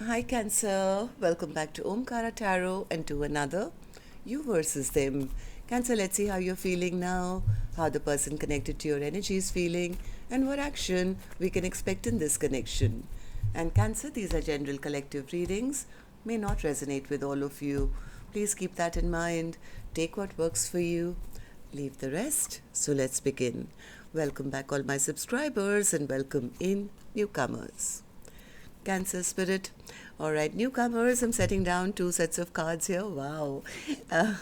Hi Cancer, welcome back to Omkaratarot and to another You versus Them. Cancer, let's see how you're feeling now, how the person connected to your energy is feeling, and what action we can expect in this connection. And Cancer, these are general collective readings, may not resonate with all of you. Please keep that in mind. Take what works for you, leave the rest. So let's begin. Welcome back, all my subscribers, and welcome in newcomers. Cancer spirit. All right, newcomers, I'm setting down two sets of cards here. Wow. Uh,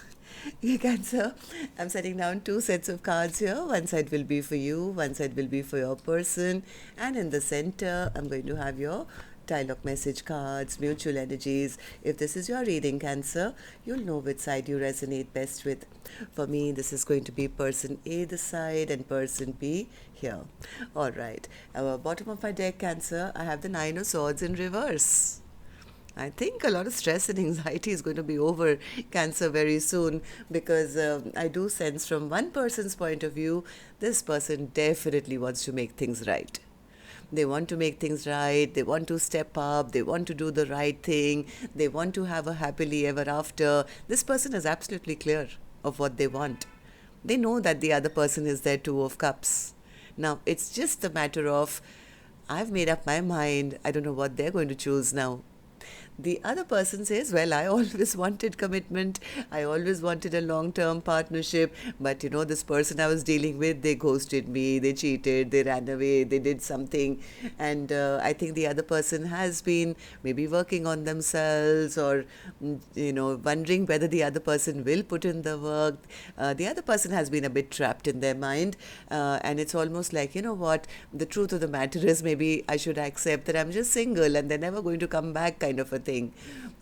Cancer, I'm setting down two sets of cards here. One side will be for you, one side will be for your person. And in the center, I'm going to have your dialogue message cards, mutual energies. If this is your reading, Cancer, you'll know which side you resonate best with. For me, this is going to be person A this side and person B here. All right. Bottom of my deck, Cancer, I have the Nine of Swords in reverse. I think a lot of stress and anxiety is going to be over, Cancer, very soon, because I do sense from one person's point of view, this person definitely wants to make things right. They want to make things right, they want to step up, they want to do the right thing, they want to have a happily ever after. This person is absolutely clear of what they want. They know that the other person is their Two of Cups. Now, it's just a matter of, I've made up my mind, I don't know what they're going to choose now. The other person says, well, I always wanted commitment. I always wanted a long-term partnership. But, this person I was dealing with, they ghosted me, they cheated, they ran away, they did something. And I think the other person has been maybe working on themselves or, wondering whether the other person will put in the work. The other person has been a bit trapped in their mind. And it's almost like, what, the truth of the matter is maybe I should accept that I'm just single and they're never going to come back kind of a thing,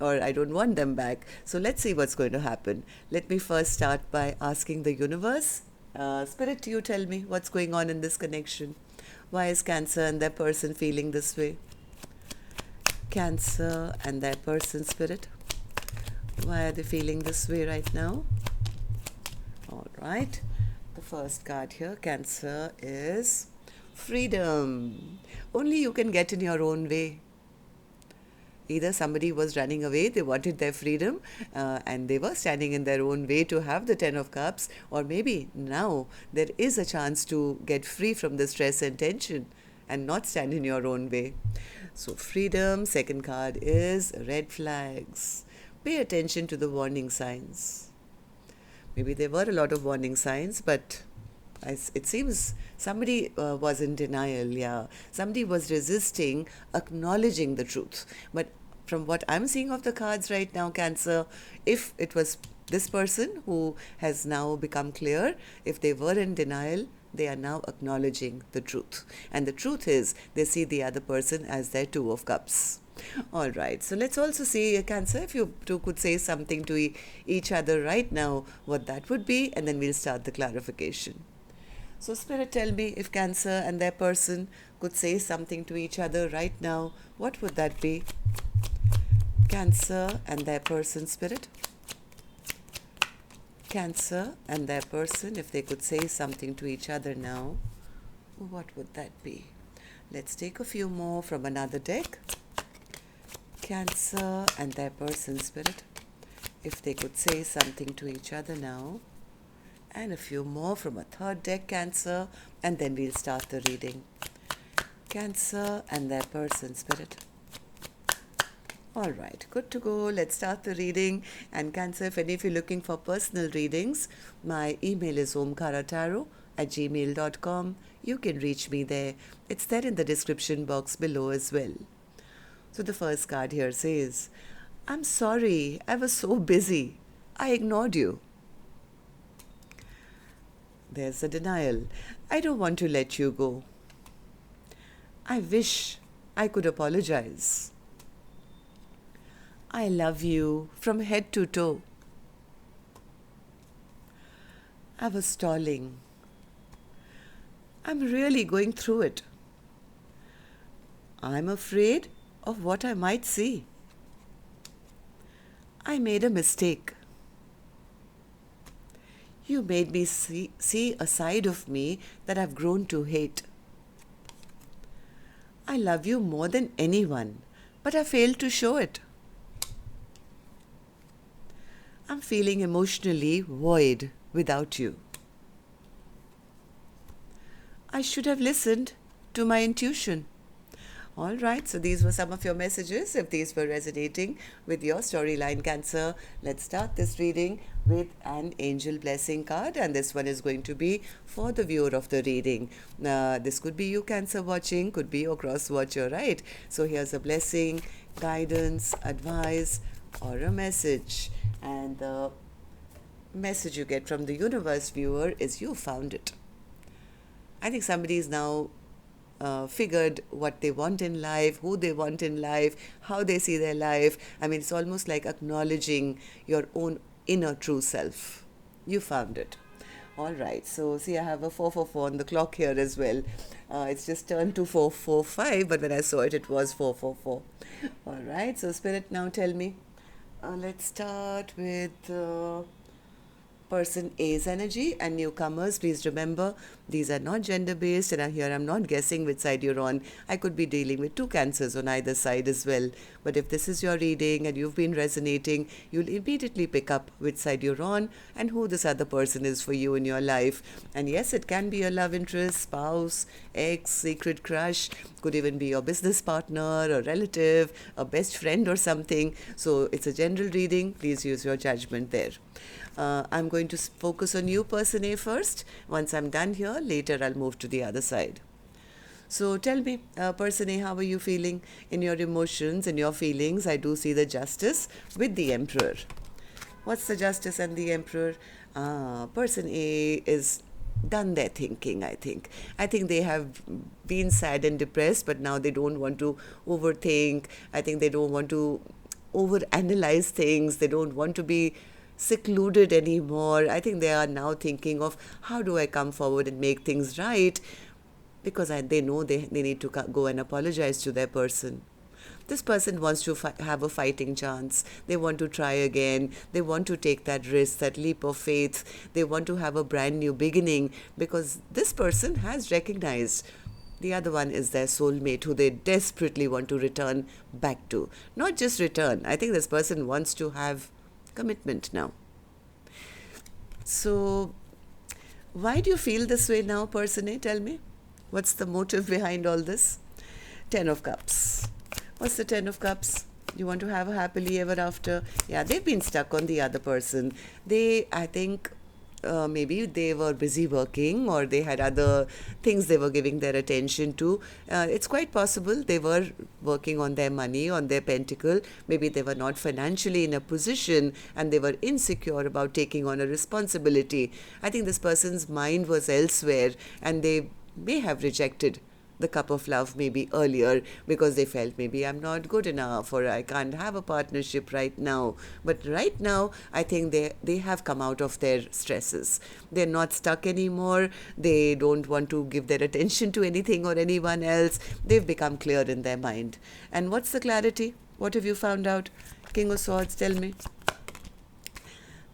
or I don't want them back. So let's see what's going to happen. Let me first start by asking the universe. Spirit, you tell me what's going on in this connection. Why is Cancer and their person feeling this way? Cancer and their person, Spirit. Why are they feeling this way right now? All right. The first card here, Cancer, is freedom. Only you can get in your own way. Either somebody was running away, they wanted their freedom, and they were standing in their own way to have the Ten of Cups, or maybe now there is a chance to get free from the stress and tension and not stand in your own way. So freedom, second card is red flags. Pay attention to the warning signs. Maybe there were a lot of warning signs, but it seems somebody was in denial, yeah. Somebody was resisting acknowledging the truth. But from what I'm seeing of the cards right now, Cancer, if it was this person who has now become clear, if they were in denial, they are now acknowledging the truth. And the truth is, they see the other person as their Two of Cups. All right, so let's also see, Cancer, if you two could say something to each other right now, what that would be, and then we'll start the clarification. So Spirit, tell me, if Cancer and their person could say something to each other right now, what would that be? Cancer and their person, Spirit. Cancer and their person, if they could say something to each other now, what would that be? Let's take a few more from another deck. Cancer and their person, Spirit, if they could say something to each other now, and a few more from a third deck, Cancer, and then we'll start the reading. Cancer and their person, Spirit. All right, good to go. Let's start the reading. And Cancer, if any of you are looking for personal readings, my email is omkaratarot@gmail.com. You can reach me there. It's there in the description box below as well. So the first card here says, I'm sorry, I was so busy. I ignored you. There's a denial. I don't want to let you go. I wish I could apologize. I love you from head to toe. I was stalling. I'm really going through it. I'm afraid of what I might see. I made a mistake. You made me see a side of me that I've grown to hate. I love you more than anyone, but I failed to show it. I'm feeling emotionally void without you. I should have listened to my intuition. All right, so these were some of your messages. If these were resonating with your storyline, Cancer, let's start this reading with an angel blessing card, and this one is going to be for the viewer of the reading. This could be you, Cancer, watching, could be your cross watcher, right? So here's a blessing, guidance, advice, or a message. And the message you get from the universe, viewer, is you found it. I think somebody is now figured what they want in life, who they want in life, how they see their life. I mean, it's almost like acknowledging your own inner true self. You found it. All right. So, see, I have a 444 on the clock here as well. It's just turned to 445, but when I saw it, it was 444. All right. So, Spirit, now tell me. Let's start with person A's energy, and newcomers, please remember these are not gender based, and here I'm not guessing which side you're on. I could be dealing with two cancers on either side as well, but if this is your reading and you've been resonating, you'll immediately pick up which side you're on and who this other person is for you in your life. And yes, it can be a love interest, spouse, ex, secret crush, could even be your business partner, a relative, a best friend or something. So it's a general reading, please use your judgment there. I'm going to focus on you, person A, first. Once I'm done here, later I'll move to the other side. So tell me, person A, how are you feeling in your emotions and your feelings? I do see the Justice with the Emperor. What's the Justice and the Emperor? Person A is done their thinking, I think. I think they have been sad and depressed, but now they don't want to overthink. I think they don't want to overanalyze things. They don't want to be secluded anymore. I think they are now thinking of how do I come forward and make things right, because they know they need to go and apologize to their person. This person wants to have a fighting chance. They want to try again. They want to take that risk, that leap of faith. They want to have a brand new beginning, because this person has recognized the other one is their soulmate who they desperately want to return back to. Not just return. I think this person wants to have commitment now. So, why do you feel this way now, person A? Tell me. What's the motive behind all this? 10 of Cups. What's the 10 of Cups? You want to have a happily ever after? Yeah, they've been stuck on the other person. I think, maybe they were busy working, or they had other things they were giving their attention to. It's quite possible they were working on their money, on their pentacle. Maybe they were not financially in a position and they were insecure about taking on a responsibility. I think this person's mind was elsewhere, and they may have rejected the cup of love maybe earlier because they felt maybe I'm not good enough, or I can't have a partnership right now. But right now, I think they have come out of their stresses. They're not stuck anymore. They don't want to give their attention to anything or anyone else. They've become clear in their mind. And what's the clarity? What have you found out? King of Swords, tell me.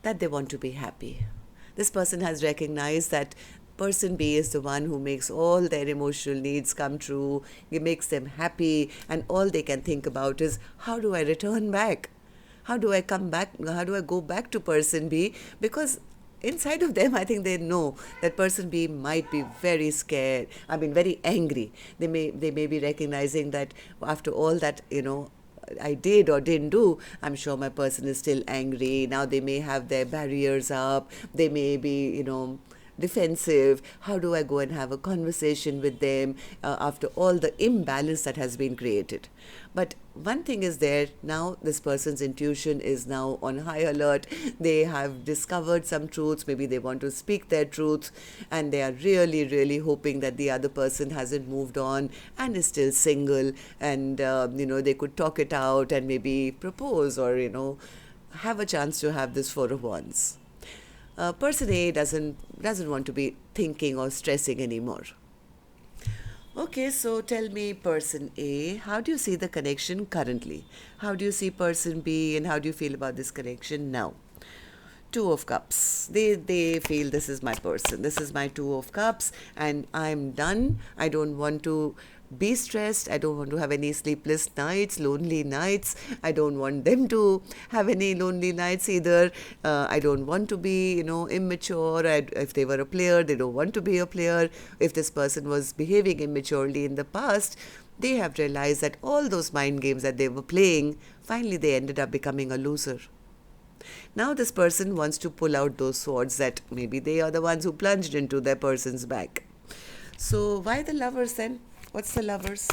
That they want to be happy. This person has recognized that person B is the one who makes all their emotional needs come true. It makes them happy, and all they can think about is, how do I return back? How do I come back? How do I go back to person B? Because inside of them, I think they know that person B might be very scared. I mean, very angry. They may be recognizing that after all that, I did or didn't do, I'm sure my person is still angry. Now they may have their barriers up. They may be, defensive. How do I go and have a conversation with them after all the imbalance that has been created? But one thing is there, now this person's intuition is now on high alert. They have discovered some truths. Maybe they want to speak their truths, and they are really, really hoping that the other person hasn't moved on and is still single, and they could talk it out and maybe propose, or have a chance to have this Four of Wands. Person A doesn't want to be thinking or stressing anymore. Okay, so tell me, person A, how do you see the connection currently? How do you see person B, and how do you feel about this connection now? Two of Cups. They feel this is my person. This is my Two of Cups, and I'm done. I don't want to be stressed. I don't want to have any sleepless nights, lonely nights. I don't want them to have any lonely nights either. I don't want to be, immature. If they were a player, they don't want to be a player. If this person was behaving immaturely in the past, they have realized that all those mind games that they were playing, finally they ended up becoming a loser. Now this person wants to pull out those swords that maybe they are the ones who plunged into their person's back. So why the Lovers then? What's the Lovers?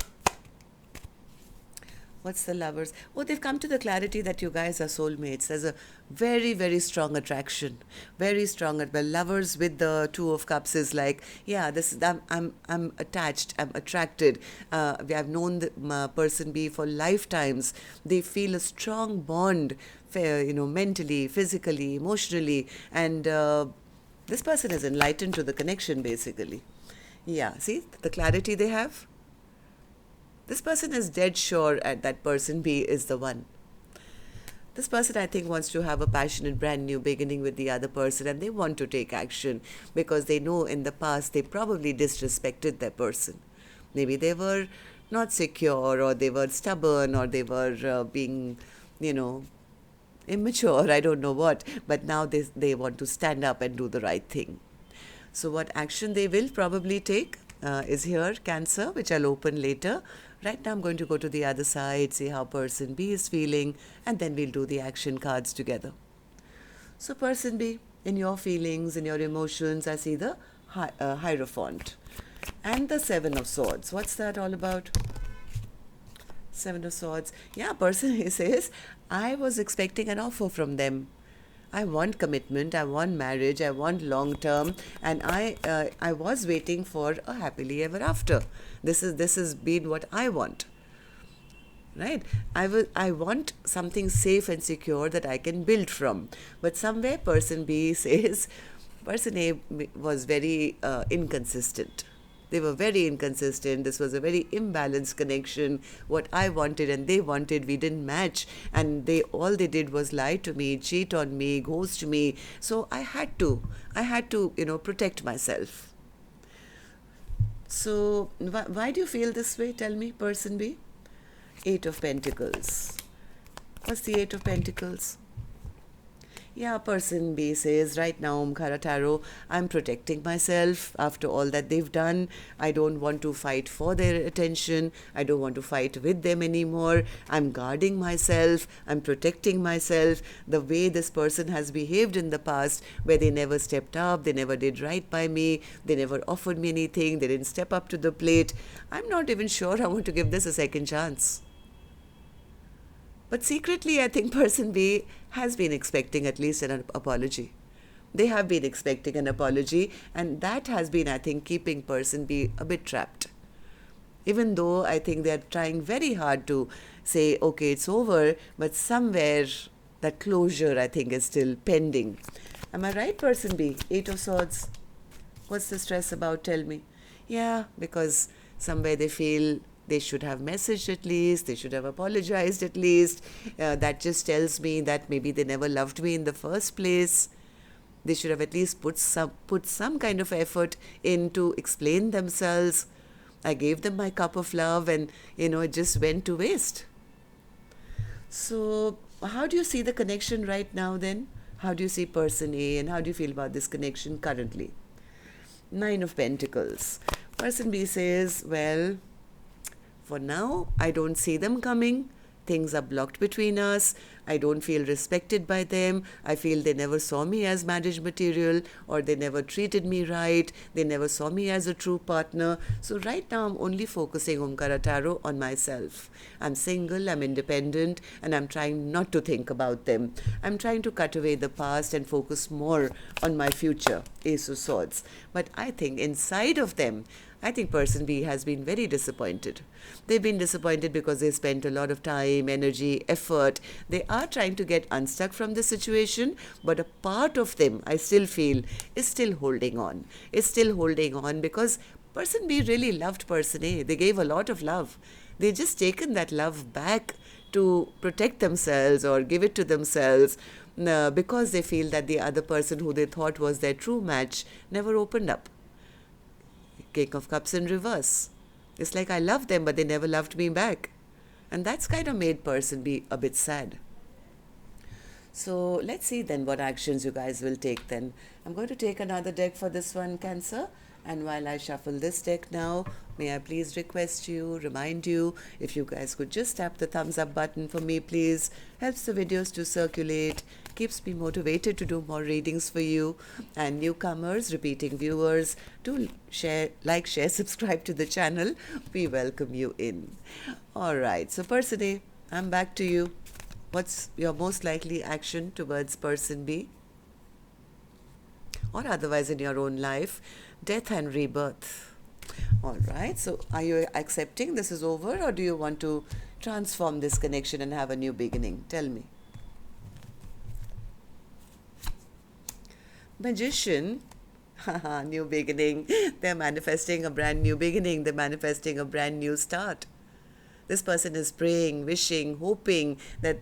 What's the Lovers? Oh, they've come to the clarity that you guys are soulmates. There's a very, very strong attraction. Very strong. Well, Lovers with the Two of Cups is like, yeah, I'm attached. I'm attracted. We have known the person B for lifetimes. They feel a strong bond, mentally, physically, emotionally, and this person is enlightened to the connection, basically. Yeah, see the clarity they have? This person is dead sure at that person B is the one. This person, I think, wants to have a passionate brand new beginning with the other person, and they want to take action because they know in the past they probably disrespected their person. Maybe they were not secure, or they were stubborn, or they were being, immature, I don't know what, but now they want to stand up and do the right thing. So what action they will probably take is here, Cancer, which I'll open later. Right now I'm going to go to the other side, see how person B is feeling, and then we'll do the action cards together. So person B, in your feelings, in your emotions, I see the Hierophant and the Seven of Swords. What's that all about? Seven of Swords. Yeah, person he says, I was expecting an offer from them. I want commitment, I want marriage, I want long term, and I was waiting for a happily ever after. This has been what I want. Right? I want something safe and secure that I can build from. But somewhere person B says, person A was very inconsistent. They were very inconsistent. This was a very imbalanced connection. What I wanted and they wanted, we didn't match. And all they did was lie to me, cheat on me, ghost me. So I had to, protect myself. So why do you feel this way? Tell me, person B. Eight of Pentacles. What's the Eight of Pentacles? Yeah, person B says, right now, Omkaratarot, I'm protecting myself after all that they've done. I don't want to fight for their attention. I don't want to fight with them anymore. I'm guarding myself. I'm protecting myself. The way this person has behaved in the past, where they never stepped up, they never did right by me, they never offered me anything, they didn't step up to the plate. I'm not even sure I want to give this a second chance. But secretly, I think person B has been expecting at least an apology. They have been expecting an apology, and that has been, I think, keeping person B a bit trapped. Even though I think they're trying very hard to say, okay, it's over, but somewhere that closure, I think, is still pending. Am I right, person B? Eight of Swords. What's the stress about? Tell me. Yeah, because somewhere they feel they should have messaged at least, they should have apologized at least. That just tells me that maybe they never loved me in the first place. They should have at least put some kind of effort in to explain themselves. I gave them my cup of love and, it just went to waste. So how do you see the connection right now then? How do you see person A and how do you feel about this connection currently? Nine of Pentacles. Person B says, well, for now, I don't see them coming. Things are blocked between us. I don't feel respected by them. I feel they never saw me as marriage material, or they never treated me right. They never saw me as a true partner. So right now, I'm only focusing, Omkaratarot, on myself. I'm single, I'm independent, and I'm trying not to think about them. I'm trying to cut away the past and focus more on my future, Ace of Swords. But I think inside of them, I think person B has been very disappointed. They've been disappointed because they spent a lot of time, energy, effort. They are trying to get unstuck from the situation, but a part of them, I still feel, is still holding on. Is still holding on because person B really loved person A. They gave a lot of love. They just taken that love back to protect themselves or give it to themselves because they feel that the other person who they thought was their true match never opened up. King of Cups in reverse. It's like I love them, but they never loved me back. And that's kind of made person be a bit sad. So let's see then what actions you guys will take then. I'm going to take another deck for this one, Cancer. And while I shuffle this deck now, may I please request you, remind you, if you guys could just tap the thumbs up button for me, please. Helps the videos to circulate, keeps me motivated to do more readings for you. And newcomers, repeating viewers, do share, like, share, subscribe to the channel. We welcome you in. All right, so person A, I'm back to you. What's your most likely action towards person B? Or otherwise in your own life? Death and rebirth. All right, so are you accepting this is over, or do you want to transform this connection and have a new beginning? Tell me. Magician. Haha, new beginning. They're manifesting a brand new beginning. They're manifesting a brand new start. This person is praying, wishing, hoping that,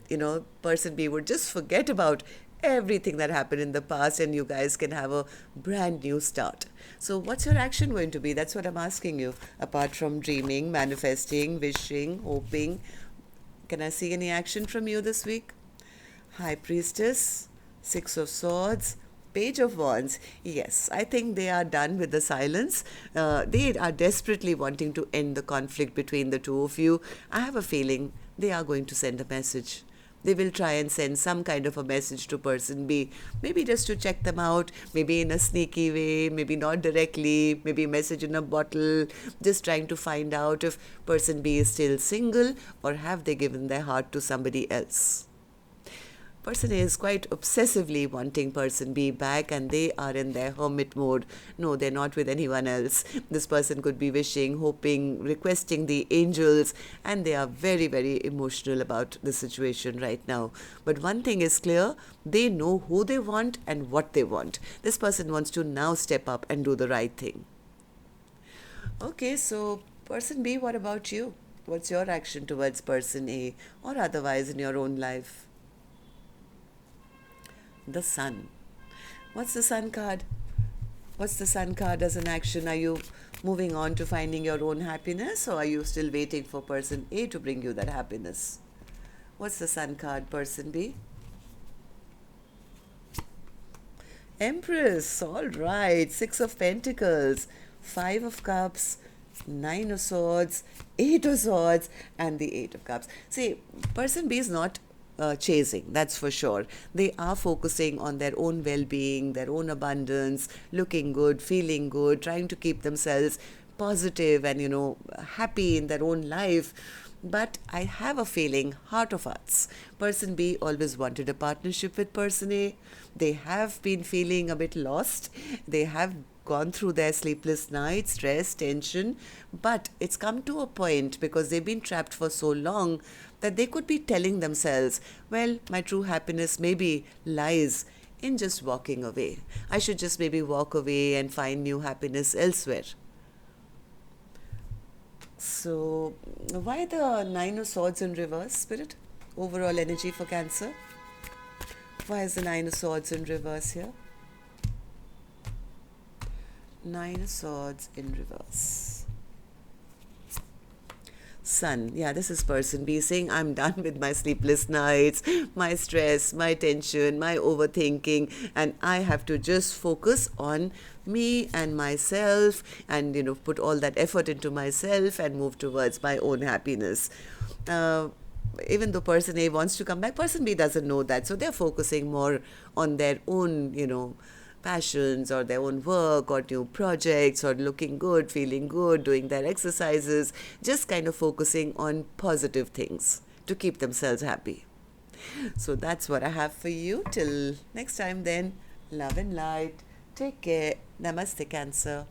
person B would just forget about everything that happened in the past and you guys can have a brand new start. So what's your action going to be? That's what I'm asking you. Apart from dreaming, manifesting, wishing, hoping, can I see any action from you this week? High Priestess, Six of Swords, Page of Wands. Yes, I think they are done with the silence. They are desperately wanting to end the conflict between the two of you. I have a feeling they are going to send a message. They will try and send some kind of a message to person B, maybe just to check them out, maybe in a sneaky way, maybe not directly, maybe a message in a bottle, just trying to find out if person B is still single or have they given their heart to somebody else. Person A is quite obsessively wanting person B back and they are in their hermit mode. No, they're not with anyone else. This person could be wishing, hoping, requesting the angels, and they are very, very emotional about the situation right now. But one thing is clear, they know who they want and what they want. This person wants to now step up and do the right thing. Okay, so person B, what about you? What's your action towards person A or otherwise in your own life? The Sun. What's the Sun card? What's the Sun card as an action? Are you moving on to finding your own happiness, or are you still waiting for person A to bring you that happiness? What's the Sun card, person B? Empress. All right. Six of Pentacles, Five of Cups, Nine of Swords, Eight of Swords, and the Eight of Cups. See, person B is not chasing, that's for sure. They are focusing on their own well-being, their own abundance, looking good, feeling good, trying to keep themselves positive and happy in their own life. But I have a feeling, heart of hearts, person B always wanted a partnership with person A. They have been feeling a bit lost. They have gone through their sleepless nights, stress, tension, but it's come to a point because they've been trapped for so long that they could be telling themselves, well, my true happiness maybe lies in just walking away. I should just maybe walk away and find new happiness elsewhere. So why the Nine of Swords in reverse, Spirit? Overall energy for Cancer. Why is the Nine of Swords in reverse here? Nine of Swords in reverse. Sun. Yeah, this is person B saying, I'm done with my sleepless nights, my stress, my tension, my overthinking, and I have to just focus on me and myself and, put all that effort into myself and move towards my own happiness. Even though person A wants to come back, person B doesn't know that. So they're focusing more on their own, passions or their own work or new projects or looking good, feeling good, doing their exercises, just kind of focusing on positive things to keep themselves happy. So that's what I have for you. Till next time then, love and light. Take care. Namaste, Cancer.